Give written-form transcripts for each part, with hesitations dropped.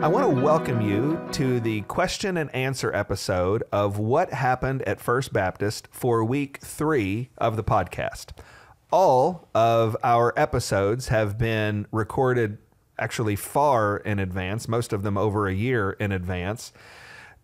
I want to welcome you to the question and answer episode of What Happened at First Baptist for week 3 of the podcast. All of our episodes have been recorded actually far in advance, most of them over a year in advance,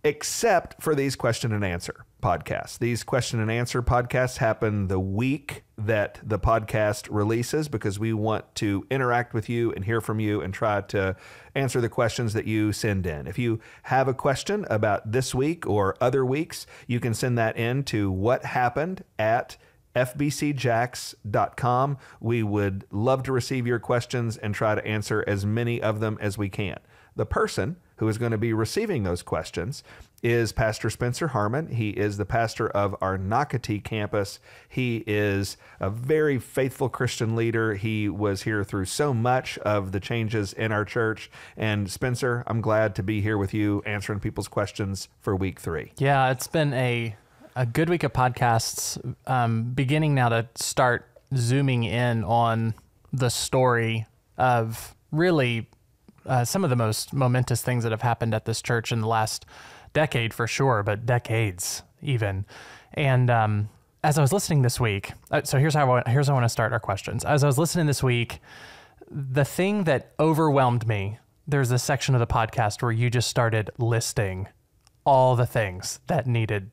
except for these question and answer podcasts. These question and answer podcasts happen the week that the podcast releases because we want to interact with you and hear from you and try to answer the questions that you send in. If you have a question about this week or other weeks, you can send that in to whathappened@fbcjax.com. We would love to receive your questions and try to answer as many of them as we can. The person who is going to be receiving those questions is Pastor Spencer Harmon. He is the pastor of our Nocatee campus. He is a very faithful Christian leader. He was here through so much of the changes in our church. And Spencer, I'm glad to be here with you answering people's questions for week 3. Yeah, it's been a good week of podcasts, beginning now to start zooming in on the story of really some of the most momentous things that have happened at this church in the last decade for sure, but decades even. And as I was listening this week, so here's how I want to start our questions. As I was listening this week, the thing that overwhelmed me, there's a section of the podcast where you just started listing all the things that needed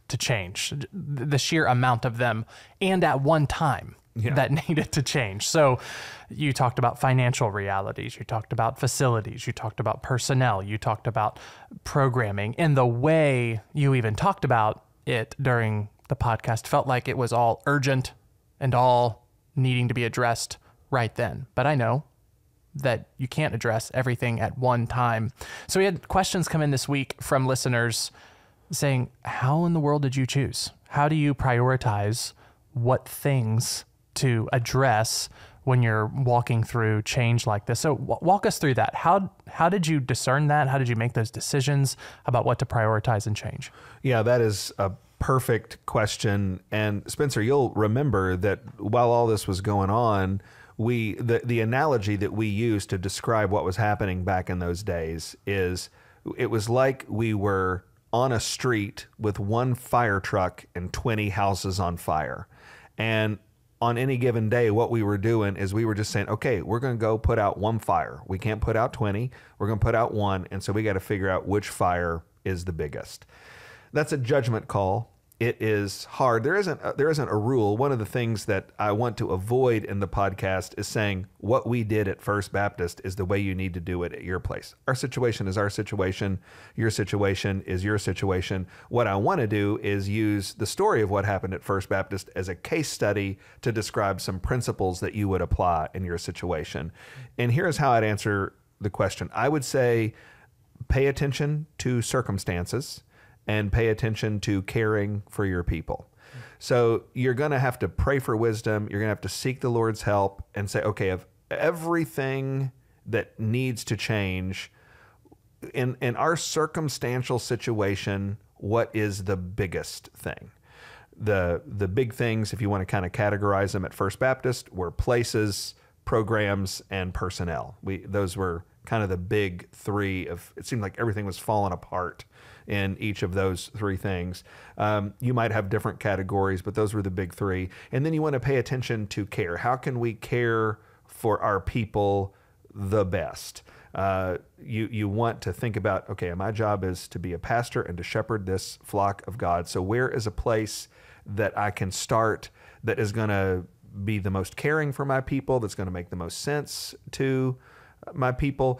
to change, the sheer amount of them, and at one time. Yeah. That needed to change. So you talked about financial realities, you talked about facilities, you talked about personnel, you talked about programming, and the way you even talked about it during the podcast felt like it was all urgent and all needing to be addressed right then. But I know that you can't address everything at one time. So we had questions come in this week from listeners saying, how in the world did you choose? How do you prioritize what things to address when you're walking through change like this? So walk us through that. How did you discern that? How did you make those decisions about what to prioritize and change? Yeah, that is a perfect question. And Spencer, you'll remember that while all this was going on, the analogy that we used to describe what was happening back in those days is it was like we were on a street with one fire truck and 20 houses on fire. And on any given day, what we were doing is we were just saying, okay, we're going to go put out one fire. We can't put out 20. We're going to put out one. And so we got to figure out which fire is the biggest. That's a judgment call. It is hard. There isn't a rule. One of the things that I want to avoid in the podcast is saying what we did at First Baptist is the way you need to do it at your place. Our situation is our situation. Your situation is your situation. What I want to do is use the story of what happened at First Baptist as a case study to describe some principles that you would apply in your situation. And here's how I'd answer the question. I would say pay attention to circumstances and pay attention to caring for your people. So you're going to have to pray for wisdom. You're going to have to seek the Lord's help and say, okay, of everything that needs to change in our circumstantial situation, what is the biggest thing? The big things, if you want to kind of categorize them at First Baptist, were places, programs, and personnel. Those were kind of the big 3 of, it seemed like everything was falling apart in each of those 3 things. You might have different categories, but those were the big 3. And then you want to pay attention to care. How can we care for our people the best? You want to think about, okay, my job is to be a pastor and to shepherd this flock of God. So where is a place that I can start that is going to be the most caring for my people, that's going to make the most sense to my people?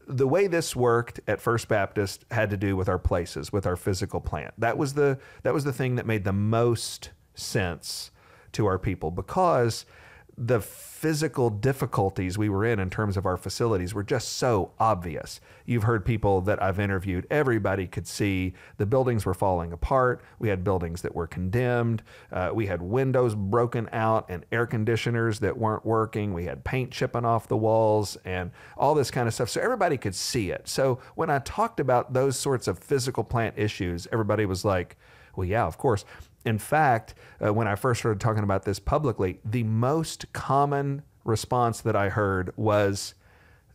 The way this worked at First Baptist had to do with our places, with our physical plant. That was the thing that made the most sense to our people, because the physical difficulties we were in terms of our facilities were just so obvious. You've heard people that I've interviewed, everybody could see the buildings were falling apart. We had buildings that were condemned. We had windows broken out and air conditioners that weren't working. We had paint chipping off the walls and all this kind of stuff. So everybody could see it. So when I talked about those sorts of physical plant issues, everybody was like, well, yeah, of course. In fact, when I first started talking about this publicly, the most common response that I heard was,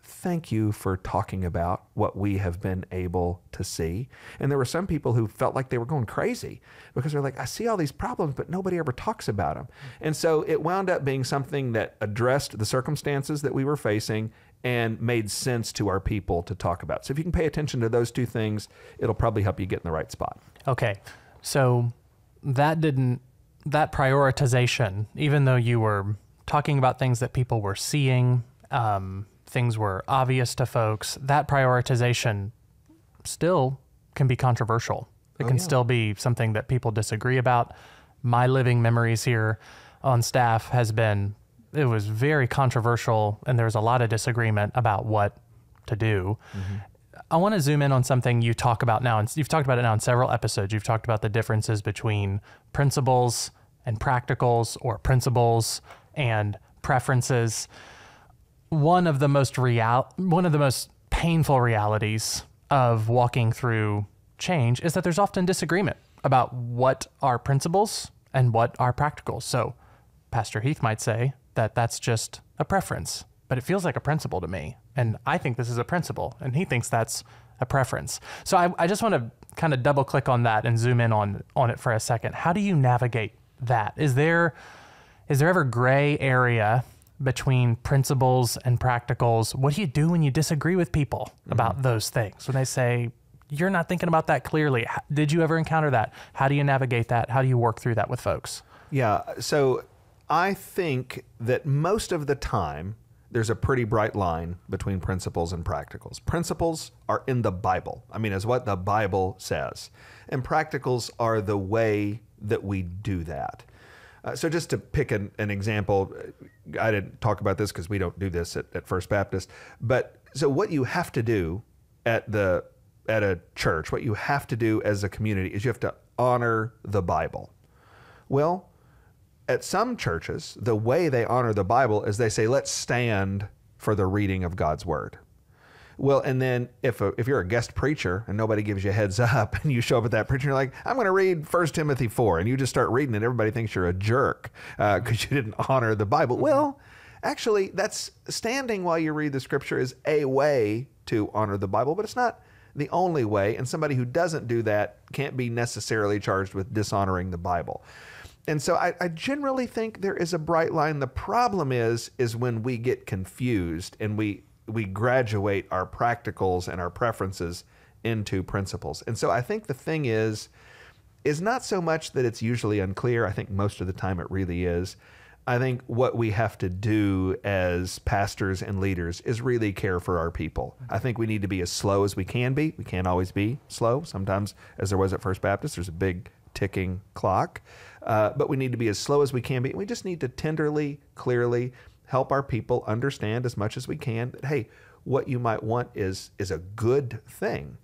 thank you for talking about what we have been able to see. And there were some people who felt like they were going crazy because they're like, I see all these problems, but nobody ever talks about them. And so it wound up being something that addressed the circumstances that we were facing and made sense to our people to talk about. So if you can pay attention to those two things, it'll probably help you get in the right spot. Okay. So that prioritization, even though you were talking about things that people were seeing, things were obvious to folks, that prioritization still can be controversial. It can still be something that people disagree about. My living memories here on staff it was very controversial, and there's a lot of disagreement about what to do. I want to zoom in on something you talk about now, and you've talked about it now in several episodes. You've talked about the differences between principles and practicals, or principles and preferences. One of the most painful realities of walking through change is that there's often disagreement about what are principles and what are practicals. So Pastor Heath might say that that's just a preference, but it feels like a principle to me. And I think this is a principle, and he thinks that's a preference. So I just want to kind of double click on that and zoom in on it for a second. How do you navigate that? Is there ever gray area between principles and practicals? What do you do when you disagree with people about those things? When they say, you're not thinking about that clearly. Did you ever encounter that? How do you navigate that? How do you work through that with folks? Yeah. So I think that most of the time, there's a pretty bright line between principles and practicals. Principles are in the Bible. I mean, is what the Bible says. And practicals are the way that we do that. So just to pick an example, I didn't talk about this because we don't do this at First Baptist, but so what you have to do at a church, what you have to do as a community is you have to honor the Bible. Well, at some churches, the way they honor the Bible is they say, let's stand for the reading of God's word. Well, and then if you're a guest preacher and nobody gives you a heads up and you show up at that preacher and you're like, I'm going to read 1 Timothy 4, and you just start reading it, everybody thinks you're a jerk because you didn't honor the Bible. Well, actually, that's standing while you read the scripture is a way to honor the Bible, but it's not the only way. And somebody who doesn't do that can't be necessarily charged with dishonoring the Bible. And so I generally think there is a bright line. The problem is when we get confused and we graduate our practicals and our preferences into principles. And so I think the thing is not so much that it's usually unclear. I think most of the time it really is. I think what we have to do as pastors and leaders is really care for our people. I think we need to be as slow as we can be. We can't always be slow. Sometimes, as there was at First Baptist, there's a big ticking clock. But we need to be as slow as we can be. We just need to tenderly, clearly help our people understand as much as we can that, hey, what you might want is a good thing.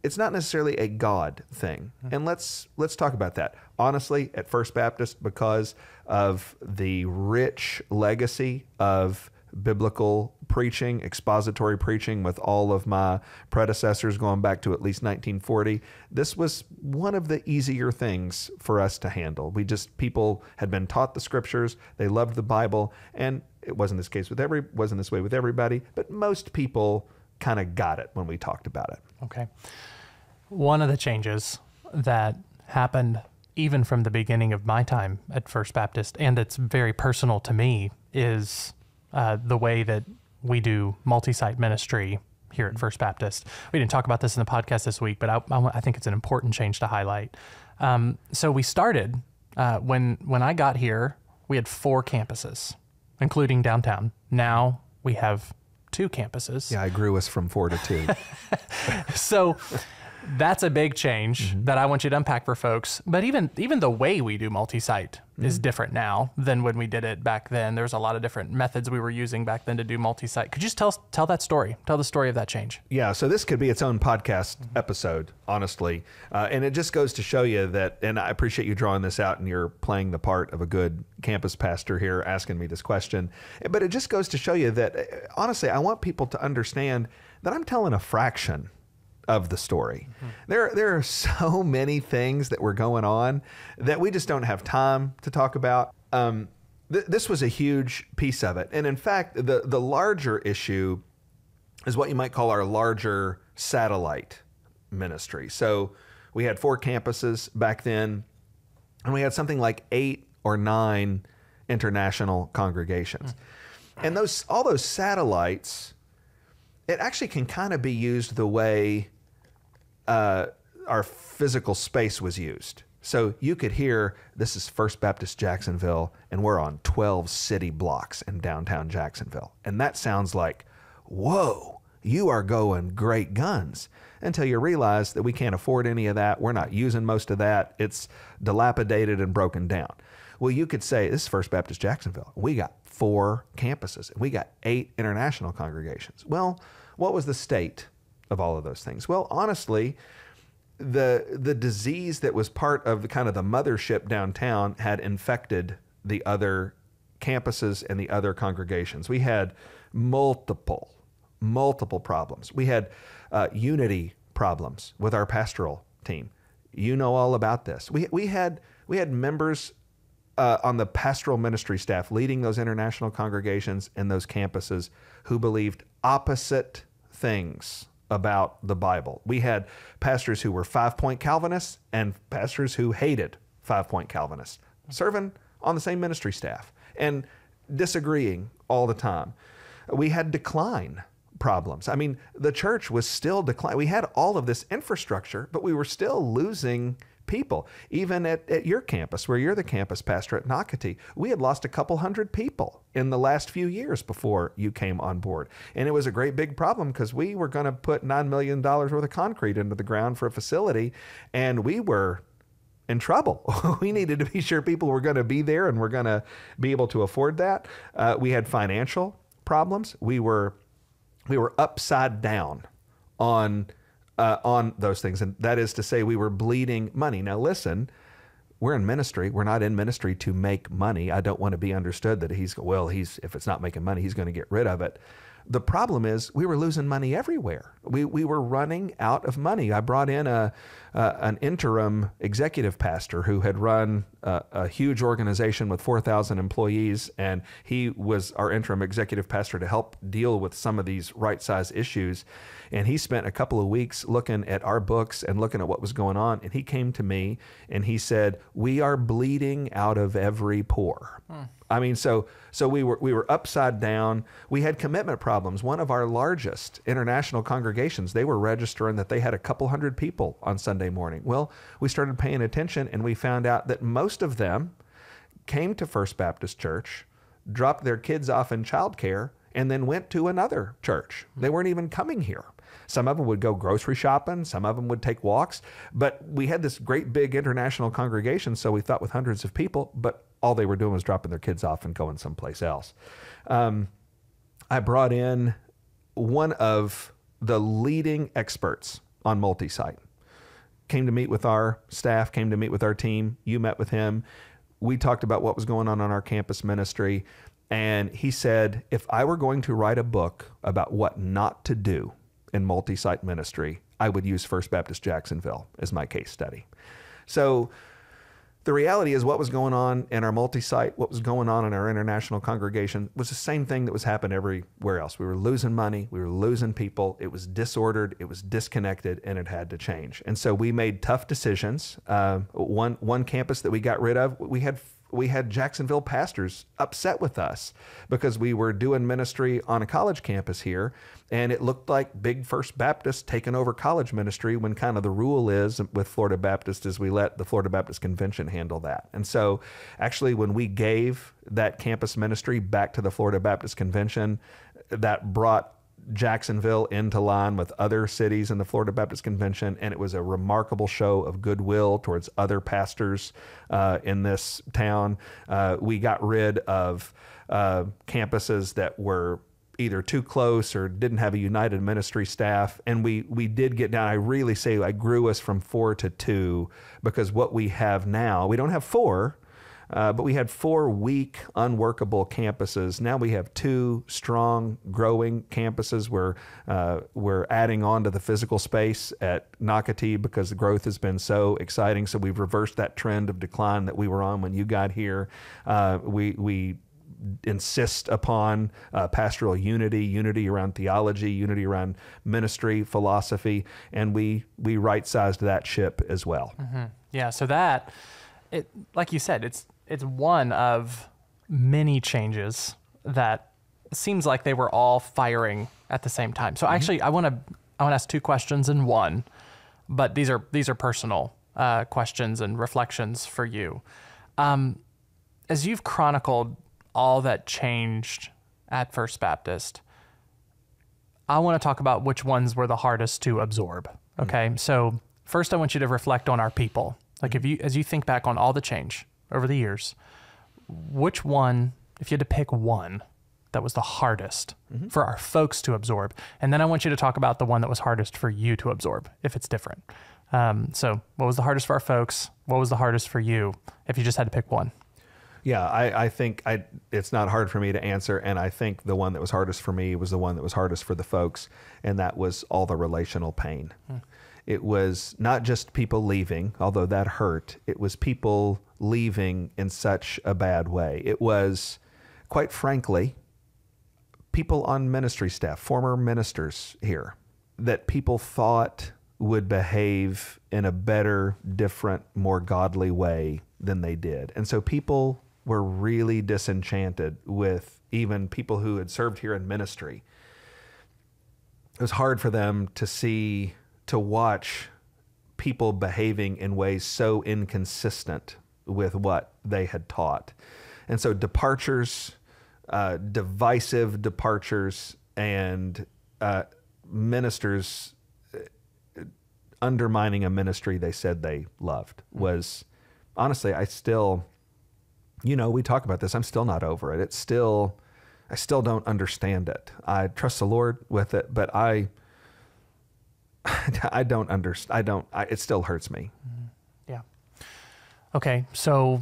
It's not necessarily a God thing. And let's talk about that. Honestly, at First Baptist, because of the rich legacy of biblical preaching, expository preaching with all of my predecessors going back to at least 1940, this was one of the easier things for us to handle. People had been taught the scriptures, they loved the Bible, and it wasn't this way with everybody, but most people kind of got it when we talked about it. Okay. One of the changes that happened even from the beginning of my time at First Baptist, and it's very personal to me, is the way that we do multi-site ministry here at First Baptist. We didn't talk about this in the podcast this week, but I think it's an important change to highlight. So we started, when I got here, we had 4 campuses, including downtown. Now we have 2 campuses. Yeah, I grew us from 4 to 2. So that's a big change that I want you to unpack for folks. But even the way we do multi-site is different now than when we did it back then. There's a lot of different methods we were using back then to do multi-site. Could you just tell that story? Tell the story of that change. Yeah, so this could be its own podcast episode, honestly. And it just goes to show you that, and I appreciate you drawing this out and you're playing the part of a good campus pastor here asking me this question. But it just goes to show you that, honestly, I want people to understand that I'm telling a fraction of the story. There are so many things that were going on that we just don't have time to talk about. This was a huge piece of it. And in fact, the larger issue is what you might call our larger satellite ministry. So we had 4 campuses back then, and we had something like 8 or 9 international congregations. And all those satellites, it actually can kind of be used the way our physical space was used. So you could hear, this is First Baptist Jacksonville, and we're on 12 city blocks in downtown Jacksonville. And that sounds like, whoa, you are going great guns, until you realize that we can't afford any of that. We're not using most of that. It's dilapidated and broken down. Well, you could say, this is First Baptist Jacksonville. We got 4 campuses, and we got 8 international congregations. Well, what was the state of all of those things? Well, honestly, the disease that was part of the kind of the mothership downtown had infected the other campuses and the other congregations. We had multiple problems. We had unity problems with our pastoral team. You know all about this. We had members on the pastoral ministry staff leading those international congregations and those campuses who believed opposite things about the Bible. We had pastors who were 5-point Calvinists and pastors who hated 5-point Calvinists serving on the same ministry staff and disagreeing all the time. We had decline problems. I mean, the church was still declining. We had all of this infrastructure, but we were still losing people. Even at your campus, where you're the campus pastor at Nocatee, we had lost a couple hundred people in the last few years before you came on board. And it was a great big problem because we were going to put $9 million worth of concrete into the ground for a facility, and we were in trouble. We needed to be sure people were going to be there and were going to be able to afford that. We had financial problems. We were upside down on those things. And that is to say, we were bleeding money. Now, listen, we're in ministry. We're not in ministry to make money. I don't want to be understood that if it's not making money, he's going to get rid of it. The problem is we were losing money everywhere. We were running out of money. I brought in an interim executive pastor who had run a huge organization with 4,000 employees, and he was our interim executive pastor to help deal with some of these right-size issues. And he spent a couple of weeks looking at our books and looking at what was going on. And he came to me and he said, "We are bleeding out of every pore." I mean, so we were upside down. We had commitment problems. One of our largest international congregations, they were registering that they had a couple hundred people on Sunday morning. Well, we started paying attention and we found out that most of them came to First Baptist Church, dropped their kids off in childcare, and then went to another church. They weren't even coming here. Some of them would go grocery shopping. Some of them would take walks. But we had this great big international congregation, so we thought with hundreds of people, but all they were doing was dropping their kids off and going someplace else. I brought in one of the leading experts on Multisite. Came to meet with our staff, came to meet with our team. You met with him. We talked about what was going on our campus ministry. And he said, if I were going to write a book about what not to do in Multisite ministry, I would use First Baptist Jacksonville as my case study. So the reality is what was going on in our Multisite, what was going on in our international congregation was the same thing that was happening everywhere else. We were losing money. We were losing people. It was disordered. It was disconnected, and it had to change. And so we made tough decisions. One campus that we got rid of, we had Jacksonville pastors upset with us because we were doing ministry on a college campus here, and it looked like big First Baptist taking over college ministry when kind of the rule is with Florida Baptist is we let the Florida Baptist Convention handle that. And so actually when we gave that campus ministry back to the Florida Baptist Convention, that brought Jacksonville into line with other cities in the Florida Baptist Convention, and it was a remarkable show of goodwill towards other pastors in this town. We got rid of campuses that were either too close or didn't have a united ministry staff, and we did get down. I really say I grew us from 4 to 2 because what we have now, we don't have 4. But we had 4 weak, unworkable campuses. Now we have 2 strong, growing campuses. We're adding on to the physical space at Nocatee because the growth has been so exciting. So we've reversed that trend of decline that we were on when you got here. We insist upon pastoral unity around theology, unity around ministry, philosophy, and we right-sized that ship as well. Mm-hmm. Yeah, so that, like you said, it's one of many changes that seems like they were all firing at the same time. So actually, I want to ask two questions in one, but these are personal questions and reflections for you. As you've chronicled all that changed at First Baptist, I want to talk about which ones were the hardest to absorb. Okay, so first I want you to reflect on our people. Like as you think back on all the change over the years, which one, if you had to pick one, that was the hardest for our folks to absorb? And then I want you to talk about the one that was hardest for you to absorb, if it's different. So what was the hardest for our folks? What was the hardest for you, if you just had to pick one? Yeah, I think it's not hard for me to answer, and I think the one that was hardest for me was the one that was hardest for the folks, and that was all the relational pain. It was not just people leaving, although that hurt. It was people leaving in such a bad way. It was, quite frankly, people on ministry staff, former ministers here, that people thought would behave in a better, different, more godly way than they did. And so people were really disenchanted with even people who had served here in ministry. It was hard for them to watch people behaving in ways so inconsistent with what they had taught. And so departures, divisive departures, and ministers undermining a ministry they said they loved was, honestly, I still, we talk about this, I'm still not over it. I still don't understand it. I trust the Lord with it, but I don't understand. It still hurts me. Yeah. Okay. So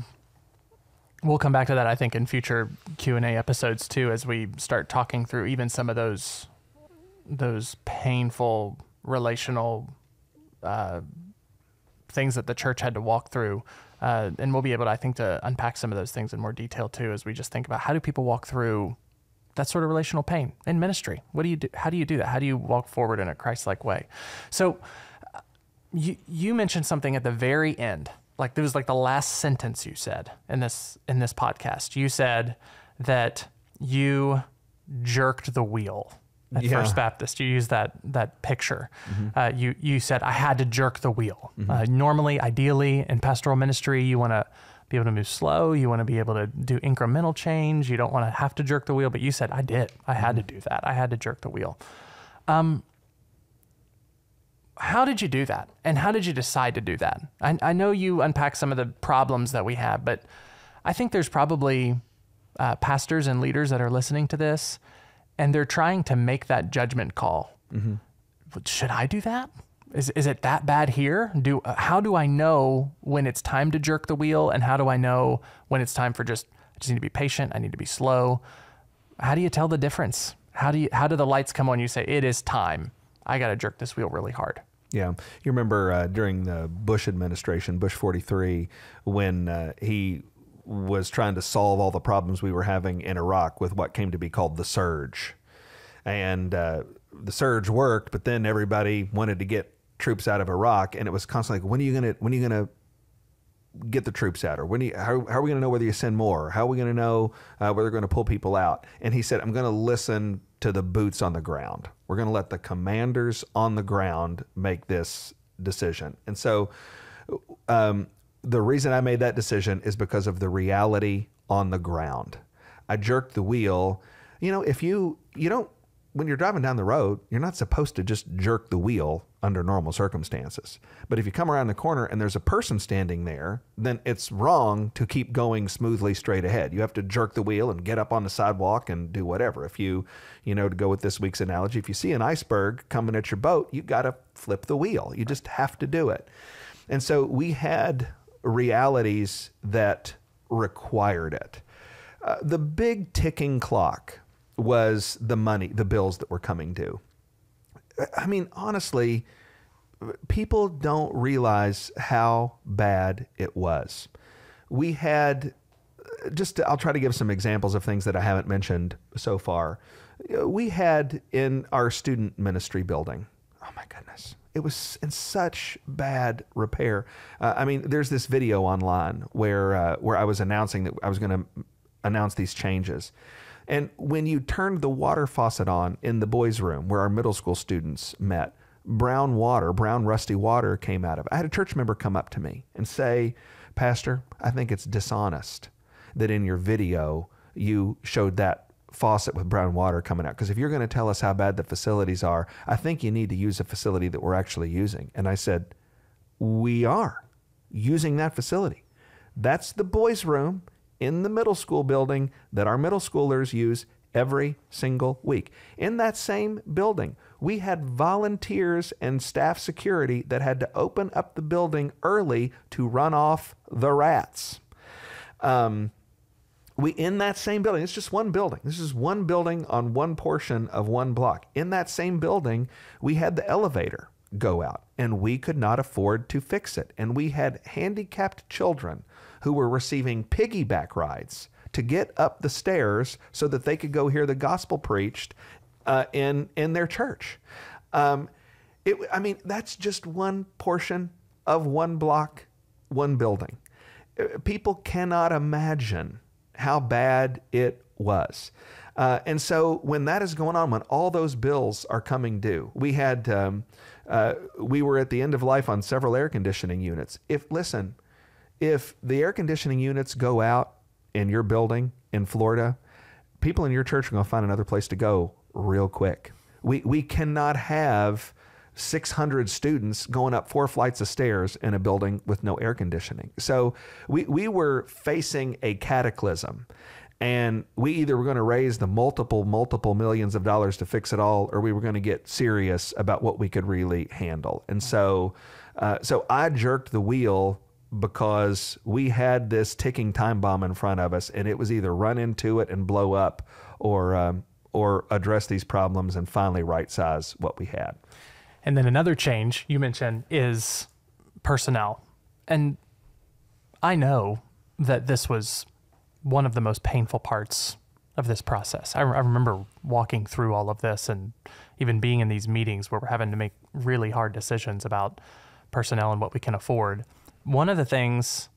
we'll come back to that, I think, in future Q&A episodes too, as we start talking through even some of those painful relational things that the church had to walk through. And we'll be able to, I think, to unpack some of those things in more detail too, as we just think about how do people walk through that sort of relational pain in ministry? What do you do? How do you do that? How do you walk forward in a Christ-like way? So you mentioned something at the very end, like it was like the last sentence you said in this podcast. You said that you jerked the wheel at First Baptist. You used that picture. You said, I had to jerk the wheel. Normally, ideally, in pastoral ministry, you want to be able to move slow. You want to be able to do incremental change. You don't want to have to jerk the wheel, but you said, I did. I had to do that. I had to jerk the wheel. How did you do that? And how did you decide to do that? I know you unpack some of the problems that we have, but I think there's probably pastors and leaders that are listening to this, and they're trying to make that judgment call. Should I do that? Is it that bad here? How do I know when it's time to jerk the wheel, and how do I know when it's time for I just need to be patient, I need to be slow? How do you tell the difference? How do the lights come on? You say, it is time. I got to jerk this wheel really hard. Yeah. You remember during the Bush administration, Bush 43, when he was trying to solve all the problems we were having in Iraq with what came to be called the surge. And the surge worked, but then everybody wanted to get troops out of Iraq, and it was constantly like, when are you gonna get the troops out? Or how are we gonna know whether you send more? How are we gonna know whether they're gonna pull people out? And he said, I'm gonna listen to the boots on the ground. We're gonna let the commanders on the ground make this decision. And so the reason I made that decision is because of the reality on the ground. I jerked the wheel. If you don't, when you're driving down the road, you're not supposed to just jerk the wheel under normal circumstances. But if you come around the corner and there's a person standing there, then it's wrong to keep going smoothly straight ahead. You have to jerk the wheel and get up on the sidewalk and do whatever. If to go with this week's analogy, if you see an iceberg coming at your boat, you got to flip the wheel. You just have to do it. And so we had realities that required it. The big ticking clock was the money, the bills that were coming due. I mean, honestly, people don't realize how bad it was. We had I'll try to give some examples of things that I haven't mentioned so far. We had in our student ministry building, oh my goodness, it was in such bad repair. There's this video online where I was announcing that I was going to announce these changes. And when you turned the water faucet on in the boys' room where our middle school students met, brown rusty water came out of it. I had a church member come up to me and say, Pastor, I think it's dishonest that in your video you showed that faucet with brown water coming out. Because if you're going to tell us how bad the facilities are, I think you need to use a facility that we're actually using. And I said, we are using that facility. That's the boys' room in the middle school building that our middle schoolers use every single week. In that same building, we had volunteers and staff security that had to open up the building early to run off the rats. In that same building, it's just one building. This is one building on one portion of one block. In that same building, we had the elevator go out, and we could not afford to fix it. And we had handicapped children who were receiving piggyback rides to get up the stairs so that they could go hear the gospel preached in their church. That's just one portion of one block, one building. People cannot imagine how bad it was. And so when that is going on, when all those bills are coming due, we were at the end of life on several air conditioning units. If the air conditioning units go out in your building in Florida, people in your church are going to find another place to go real quick. We cannot have 600 students going up 4 flights of stairs in a building with no air conditioning. So we were facing a cataclysm, and we either were going to raise the multiple millions of dollars to fix it all, or we were going to get serious about what we could really handle. And so I jerked the wheel because we had this ticking time bomb in front of us, and it was either run into it and blow up or address these problems and finally right size what we had. And then another change you mentioned is personnel. And I know that this was one of the most painful parts of this process. I remember walking through all of this and even being in these meetings where we're having to make really hard decisions about personnel and what we can afford. One of the things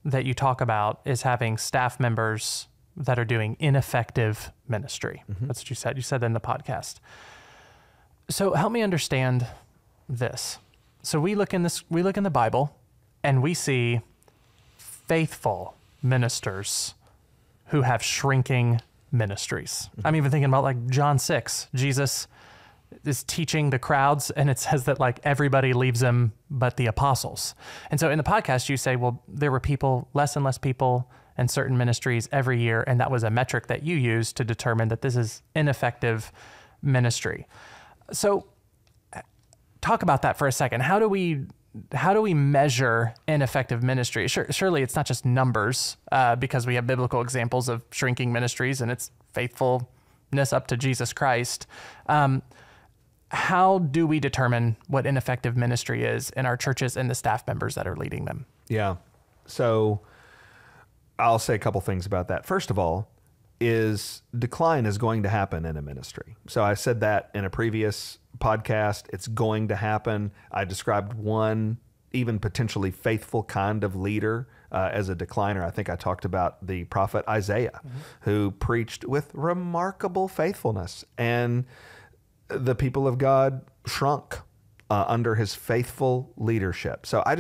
that you talk about is having staff members that are doing ineffective ministry. Mm-hmm. That's what you said. You said that in the podcast. So help me understand this. So we look in the Bible and we see faithful ministers who have shrinking ministries. Mm-hmm. I'm even thinking about like John 6. Jesus is teaching the crowds and it says that like everybody leaves him but the apostles. And so in the podcast you say, well, there were less and less people in certain ministries every year, and that was a metric that you used to determine that this is ineffective ministry. So talk about that for a second. How do we measure ineffective ministry? Surely it's not just numbers, because we have biblical examples of shrinking ministries and it's faithfulness up to Jesus Christ. How do we determine what ineffective ministry is in our churches and the staff members that are leading them? Yeah. So I'll say a couple things about that. First of all, decline is going to happen in a ministry. So I said that in a previous podcast. It's going to happen. I described one even potentially faithful kind of leader as a decliner. I think I talked about the prophet Isaiah, mm-hmm. who preached with remarkable faithfulness, and the people of God shrunk under his faithful leadership. So I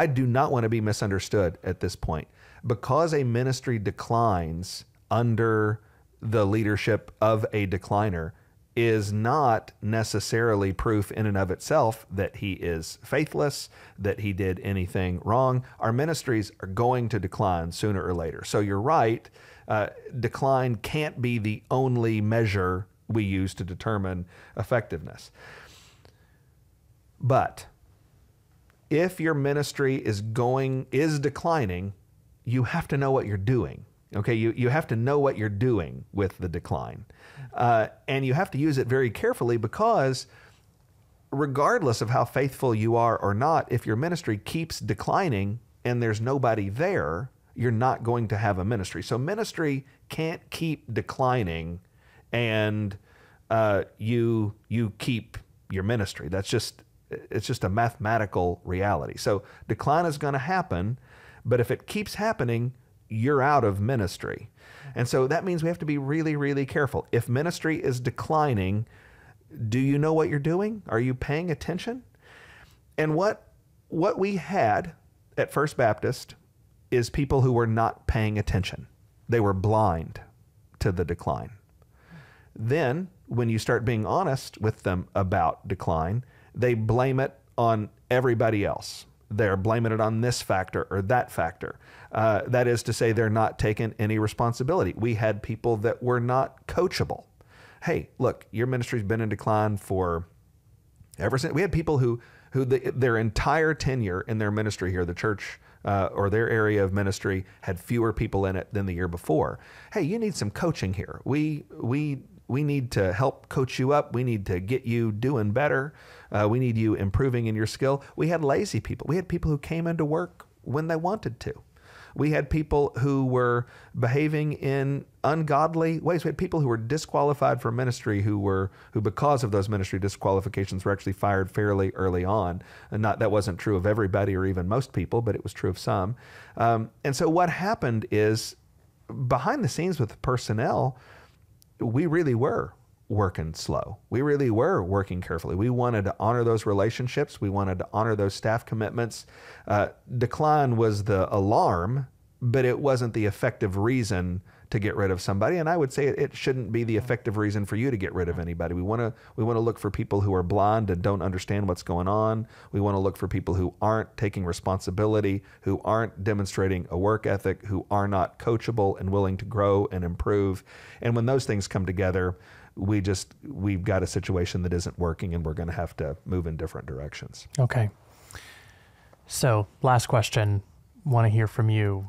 do not want to be misunderstood at this point. Because a ministry declines under the leadership of a decliner is not necessarily proof in and of itself that he is faithless, that he did anything wrong. Our ministries are going to decline sooner or later. So you're right, decline can't be the only measure we use to determine effectiveness. But if your ministry is declining, you have to know what you're doing. Okay, you have to know what you're doing with the decline. And you have to use it very carefully, because regardless of how faithful you are or not, if your ministry keeps declining and there's nobody there, you're not going to have a ministry. So ministry can't keep declining and you keep your ministry. It's just a mathematical reality. So decline is going to happen, but if it keeps happening, you're out of ministry. And so that means we have to be really, really careful. If ministry is declining, do you know what you're doing? Are you paying attention? And what we had at First Baptist is people who were not paying attention. They were blind to the decline. Then, when you start being honest with them about decline, they blame it on everybody else. They're blaming it on this factor or that factor. That is to say, they're not taking any responsibility. We had people that were not coachable. Hey, look, your ministry's been in decline for ever since. We had people who their entire tenure in their ministry here, the church or their area of ministry, had fewer people in it than the year before. Hey, you need some coaching here. We need to help coach you up. We need to get you doing better. We need you improving in your skill. We had lazy people. We had people who came into work when they wanted to. We had people who were behaving in ungodly ways. We had people who were disqualified for ministry who because of those ministry disqualifications were actually fired fairly early on. And that wasn't true of everybody or even most people, but it was true of some. And so what happened is, behind the scenes with the personnel, we really were working slow. We really were working carefully. We wanted to honor those relationships. We wanted to honor those staff commitments. Decline was the alarm, but it wasn't the effective reason to get rid of somebody. And I would say it shouldn't be the effective reason for you to get rid of anybody. We want to look for people who are blind and don't understand what's going on. We want to look for people who aren't taking responsibility, who aren't demonstrating a work ethic, who are not coachable and willing to grow and improve. And when those things come together, we've got a situation that isn't working, and we're going to have to move in different directions. Okay. So last question, want to hear from you,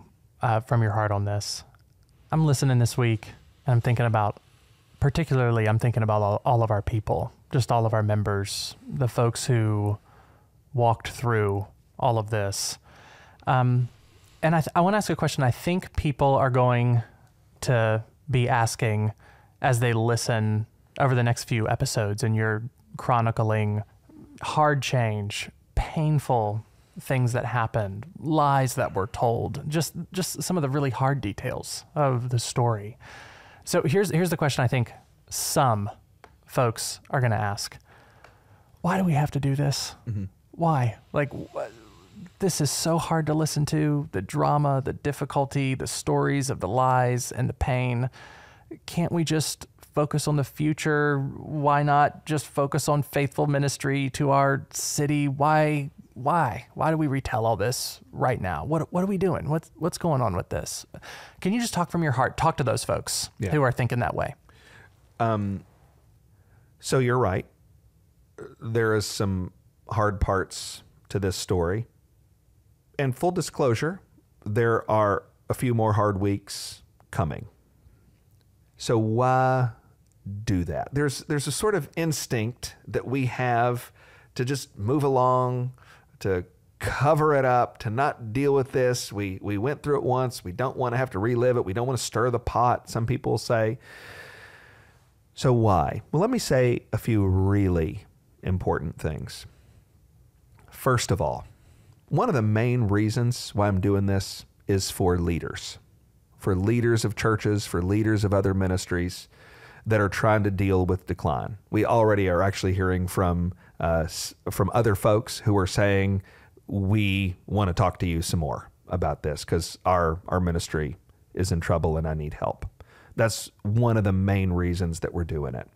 from your heart on this. I'm listening this week, and I'm thinking about all of our people, just all of our members, the folks who walked through all of this. And I want to ask a question I think people are going to be asking as they listen over the next few episodes, and you're chronicling hard change, painful things that happened, lies that were told, just some of the really hard details of the story. So here's the question I think some folks are going to ask. Why do we have to do this? Mm-hmm. Why? This is so hard to listen to, the drama, the difficulty, the stories of the lies and the pain. Can't we just focus on the future? Why not just focus on faithful ministry to our city? Why do we retell all this right now? What are we doing? What's going on with this? Can you just talk from your heart? Talk to those folks who are thinking that way. So you're right. There is some hard parts to this story. And full disclosure, there are a few more hard weeks coming. So why do that? There's a sort of instinct that we have to just move along, to cover it up, to not deal with this. We went through it once. We don't want to have to relive it. We don't want to stir the pot, some people say. So why? Well, let me say a few really important things. First of all, one of the main reasons why I'm doing this is for leaders of churches, for leaders of other ministries that are trying to deal with decline. We already are actually hearing from other folks who are saying, we want to talk to you some more about this because our ministry is in trouble and I need help. That's one of the main reasons that we're doing it.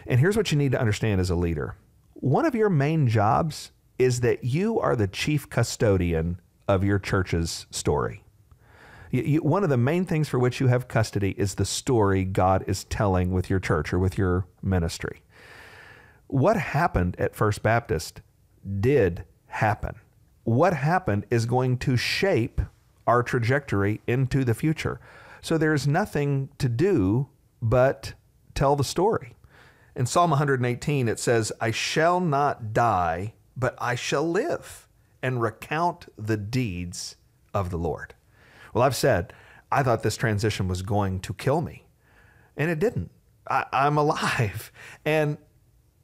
And here's what you need to understand as a leader. One of your main jobs is that you are the chief custodian of your church's story. One of the main things for which you have custody is the story God is telling with your church or with your ministry. What happened at First Baptist did happen. What happened is going to shape our trajectory into the future. So there's nothing to do but tell the story. In Psalm 118, it says, I shall not die, but I shall live and recount the deeds of the Lord. Well, I've said, I thought this transition was going to kill me, and it didn't. I'm alive. And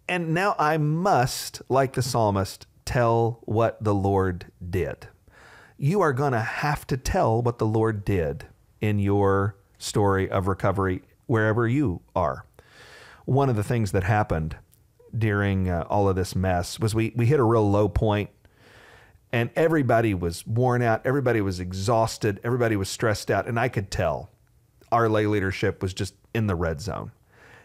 now I must, like the psalmist, tell what the Lord did. You are going to have to tell what the Lord did in your story of recovery wherever you are. One of the things that happened during all of this mess was we hit a real low point, and everybody was worn out. Everybody was exhausted. Everybody was stressed out. And I could tell our lay leadership was just in the red zone.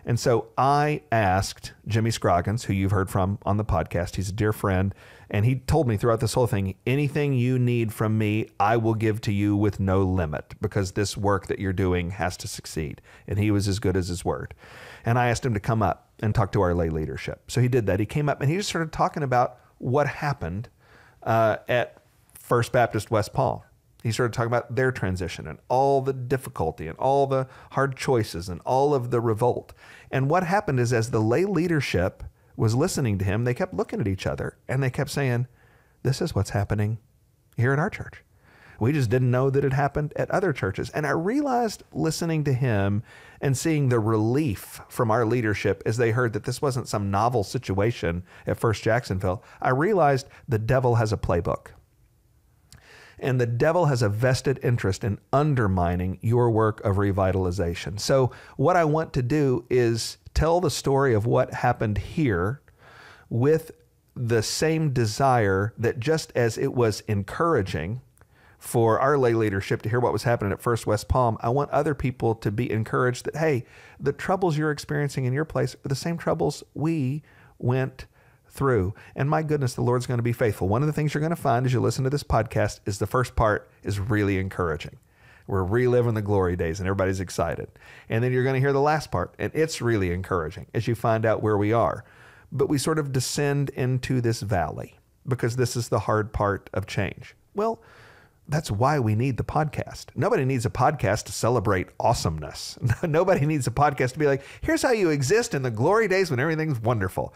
And so I asked Jimmy Scroggins, who you've heard from on the podcast. He's a dear friend. And he told me throughout this whole thing, anything you need from me, I will give to you with no limit, because this work that you're doing has to succeed. And he was as good as his word. And I asked him to come up and talk to our lay leadership. So he did that. He came up and he just started talking about what happened at First Baptist West Palm. He started talking about their transition and all the difficulty and all the hard choices and all of the revolt. And what happened is, as the lay leadership was listening to him, they kept looking at each other and they kept saying, this is what's happening here at our church. We just didn't know that it happened at other churches. And I realized, listening to him and seeing the relief from our leadership as they heard that this wasn't some novel situation at First Jacksonville, I realized the devil has a playbook. And the devil has a vested interest in undermining your work of revitalization. So what I want to do is tell the story of what happened here with the same desire that, just as it was encouraging for our lay leadership to hear what was happening at First West Palm, I want other people to be encouraged that, hey, the troubles you're experiencing in your place are the same troubles we went through. And my goodness, the Lord's going to be faithful. One of the things you're going to find as you listen to this podcast is the first part is really encouraging. We're reliving the glory days and everybody's excited. And then you're going to hear the last part, and it's really encouraging as you find out where we are. But we sort of descend into this valley because this is the hard part of change. Well, that's why we need the podcast. Nobody needs a podcast to celebrate awesomeness. Nobody needs a podcast to be like, here's how you exist in the glory days when everything's wonderful.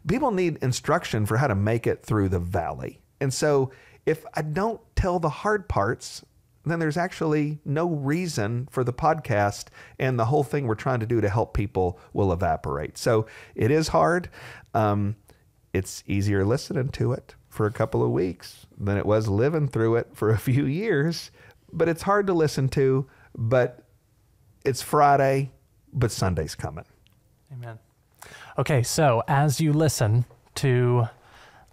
People need instruction for how to make it through the valley. And so if I don't tell the hard parts, then there's actually no reason for the podcast, and the whole thing we're trying to do to help people will evaporate. So it is hard. It's easier listening to it for a couple of weeks than it was living through it for a few years, but it's hard to listen to. But it's Friday, but Sunday's coming. Amen. Okay, so as you listen to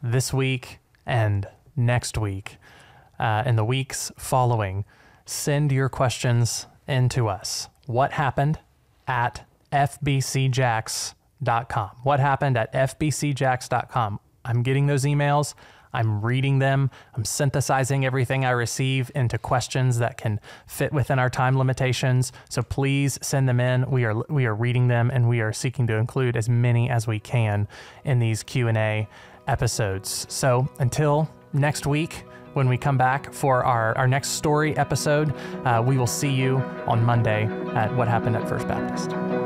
this week and next week, and the weeks following, send your questions into us. What happened at fbcjax.com? What happened at fbcjax.com? I'm getting those emails. I'm reading them. I'm synthesizing everything I receive into questions that can fit within our time limitations. So please send them in. We are reading them, and we are seeking to include as many as we can in these Q&A episodes. So until next week, when we come back for our next story episode, we will see you on Monday at What Happened at First Baptist.